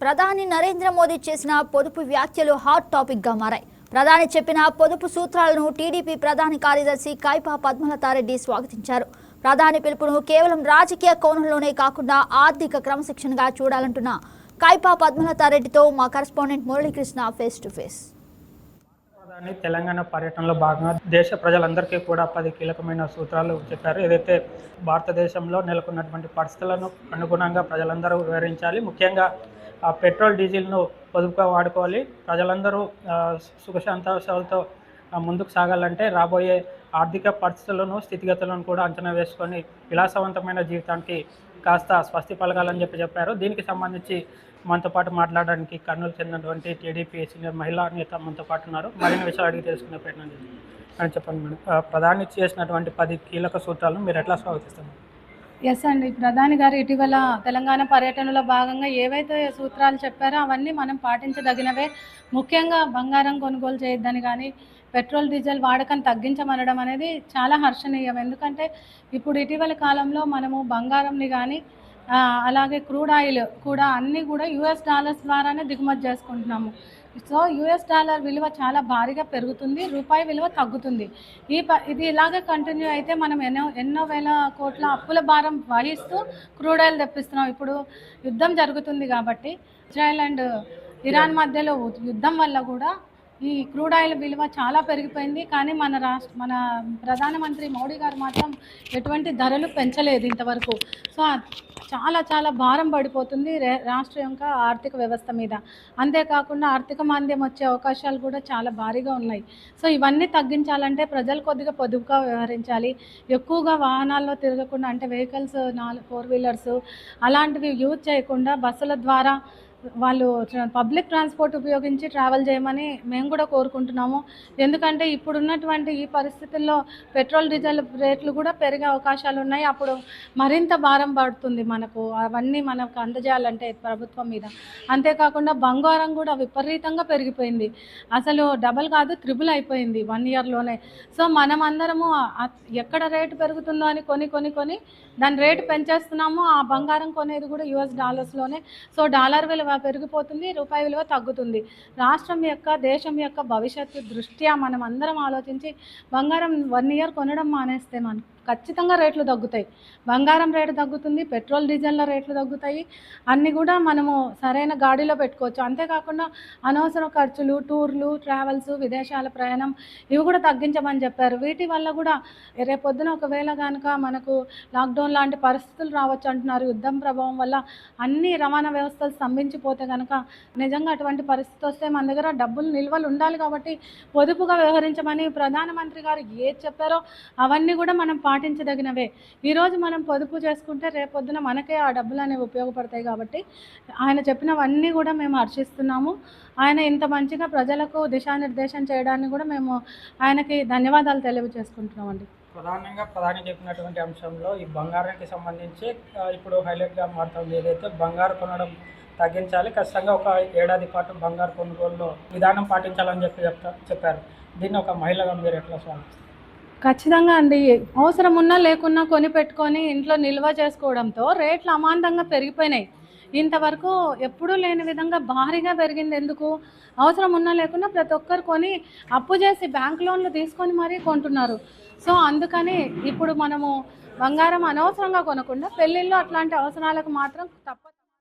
ప్రధాని నరేంద్ర మోదీ చేసిన పొదుపు వ్యాఖ్యలు హాట్ టాపిక్ గా మారాయి. ప్రధాని చెప్పిన పొదుపు సూత్రాలను టీడీపీ ప్రధాన కార్యదర్శి కైపా పద్మలతారెడ్డి స్వాగతించారు. ప్రధాని పిలుపును కేవలం రాజకీయ కోణంలోనే కాకుండా ఆర్థిక క్రమశిక్షణగా చూడాలంటున్న కైపా పద్మలతారెడ్డితో మా correspondent Muralikrishna face to face. Telangana పర్యటనలో భాగంగా దేశ ప్రజలందరికీ కూడా 10 కీలకమైన సూత్రాలు చెప్పారు. ఏదైతే భారతదేశంలో నెలకొన్నటువంటి పరిస్థితులను అనుగుణంగా ప్రజలందరూ వివరించాలి. ముఖ్యంగా పెట్రోల్ డీజిల్ను పొదుపుగా వాడుకోవాలి. ప్రజలందరూ సుఖశాంతాలతో ముందుకు సాగాలంటే రాబోయే ఆర్థిక పరిస్థితులను స్థితిగతులను కూడా అంచనా వేసుకొని విలాసవంతమైన జీవితానికి కాస్త స్వస్తి పలకాలని చెప్పారు. దీనికి సంబంధించి మనతో పాటు మాట్లాడడానికి కర్నూలు చెందినటువంటి టీడీపీ సీనియర్ మహిళా నేత మనతో పాటు ఉన్నారు. మరిన్ని విషయాలు అడిగి తెలుసుకునే ప్రయత్నం చేస్తాం. అని చెప్పండి మేడం, ప్రధాని చేసినటువంటి 10 కీలక సూత్రాలను మీరు ఎట్లా స్వాగతిస్తారు? ఎస్ అండి, ప్రధాని గారు ఇటీవల తెలంగాణ పర్యటనలో భాగంగా ఏవైతే సూత్రాలు చెప్పారో అవన్నీ మనం పాటించదగినవే. ముఖ్యంగా బంగారం కొనుగోలు చేయొద్దని కానీ పెట్రోల్ డీజిల్ వాడకం తగ్గించమనడం అనేది చాలా హర్షణీయం. ఎందుకంటే ఇప్పుడు ఇటీవల కాలంలో మనము బంగారంని కానీ అలాగే క్రూడ్ ఆయిల్ కూడా అన్నీ కూడా యుఎస్ డాలర్స్ ద్వారానే దిగుమతి చేసుకుంటున్నాము. సో యుఎస్ డాలర్ విలువ చాలా భారీగా పెరుగుతుంది, రూపాయి విలువ తగ్గుతుంది. ఇది ఇలాగే కంటిన్యూ అయితే మనం ఎన్నో వేల కోట్ల అప్పుల భారం వహిస్తూ క్రూడ్ ఆయిల్ తెప్పిస్తున్నాం. ఇప్పుడు యుద్ధం జరుగుతుంది కాబట్టి ఇజ్రాయెల్ అండ్ ఇరాన్ మధ్యలో యుద్ధం వల్ల కూడా ఈ క్రూడ్ ఆయిల్ విలువ చాలా పెరిగిపోయింది. కానీ మన ప్రధానమంత్రి మోడీ గారు మాత్రం ఎటువంటి ధరలు పెంచలేదు ఇంతవరకు. సో చాలా చాలా భారం పడిపోతుంది రాష్ట్ర యొక్క ఆర్థిక వ్యవస్థ మీద. అంతేకాకుండా ఆర్థిక మాంద్యం వచ్చే అవకాశాలు కూడా చాలా భారీగా ఉన్నాయి. సో ఇవన్నీ తగ్గించాలంటే ప్రజలు కొద్దిగా పొదుపుగా వ్యవహరించాలి. ఎక్కువగా వాహనాల్లో తిరగకుండా, అంటే వెహికల్స్ 4 వీలర్స్ అలాంటివి యూజ్ చేయకుండా బస్సుల ద్వారా వాళ్ళు పబ్లిక్ ట్రాన్స్పోర్ట్ ఉపయోగించి ట్రావెల్ చేయమని మేము కూడా కోరుకుంటున్నాము. ఎందుకంటే ఇప్పుడున్నటువంటి ఈ పరిస్థితుల్లో పెట్రోల్ డీజిల్ రేట్లు కూడా పెరిగే అవకాశాలు ఉన్నాయి. అప్పుడు మరింత భారం పడుతుంది మనకు, అవన్నీ మనకు అందజేయాలంటే ప్రభుత్వం మీద. అంతేకాకుండా బంగారం కూడా విపరీతంగా పెరిగిపోయింది. అసలు డబల్ కాదు, త్రిబుల్ అయిపోయింది 1 ఇయర్లోనే. సో మనం అందరము ఎక్కడ రేటు పెరుగుతుందో అని కొని దాని రేటు పెంచేస్తున్నాము. ఆ బంగారం కొనేది కూడా యుఎస్ డాలర్స్లోనే. సో డాలర్ విలువ పెరిగిపోతుంది, రూపాయి విలువ తగ్గుతుంది. రాష్ట్రం యొక్క దేశం యొక్క భవిష్యత్తు దృష్ట్యా మనం అందరం ఆలోచించి బంగారం 1 ఇయర్ కొనడం మానేస్తే మనకు ఖచ్చితంగా రేట్లు తగ్గుతాయి. బంగారం రేటు తగ్గుతుంది, పెట్రోల్ డీజిల్ల రేట్లు తగ్గుతాయి. అన్నీ కూడా మనము సరైన గాడిలో పెట్టుకోవచ్చు. అంతేకాకుండా అనవసర ఖర్చులు, టూర్లు, ట్రావెల్స్, విదేశాల ప్రయాణం ఇవి కూడా తగ్గించమని చెప్పారు. వీటి వల్ల కూడా రేపొద్దున ఒకవేళ కనుక మనకు లాక్డౌన్ లాంటి పరిస్థితులు రావచ్చు అంటున్నారు. యుద్ధం ప్రభావం వల్ల అన్ని రవాణా వ్యవస్థలు స్తంభించిపోతే కనుక నిజంగా అటువంటి పరిస్థితి వస్తే మన దగ్గర డబ్బులు నిల్వలు ఉండాలి. కాబట్టి పొదుపుగా వ్యవహరించమని ప్రధానమంత్రి గారు ఏది చెప్పారో అవన్నీ కూడా మనం పాటించదగినవే. ఈరోజు మనం పొదుపు చేసుకుంటే రేపొద్దున మనకే ఆ డబ్బులు అనేవి ఉపయోగపడతాయి. కాబట్టి ఆయన చెప్పినవన్నీ కూడా మేము హర్షిస్తున్నాము. ఆయన ఇంత మంచిగా ప్రజలకు దిశానిర్దేశం చేయడాన్ని కూడా మేము ఆయనకి ధన్యవాదాలు తెలియజేసుకుంటున్నామండి. ప్రధానంగా ప్రధాని చెప్పినటువంటి అంశంలో ఈ బంగారానికి సంబంధించి ఇప్పుడు హైలైట్గా మారుతుంది. ఏదైతే బంగారు కొనడం తగ్గించాలి, ఖచ్చితంగా ఒక ఏడాది పాటు బంగారు కొనుగోలులో విధానం పాటించాలని చెప్పారు. దీన్ని ఒక మహిళగా మీరు ఎట్లా స్వాగతిస్తారు? ఖచ్చితంగా అండి, అవసరం ఉన్నా లేకున్నా కొని పెట్టుకొని ఇంట్లో నిల్వ చేసుకోవడంతో రేట్లు అమాంతంగా పెరిగిపోయినాయి. ఇంతవరకు ఎప్పుడూ లేని విధంగా భారీగా పెరిగింది. ఎందుకు? అవసరం ఉన్నా లేకున్నా ప్రతి ఒక్కరు కొని అప్పు చేసి బ్యాంక్ లోన్లు తీసుకొని మరీ కొంటున్నారు. సో అందుకని ఇప్పుడు మనము బంగారం అనవసరంగా కొనకుండా పెళ్ళిళ్ళు అట్లాంటి అవసరాలకు మాత్రం తప్ప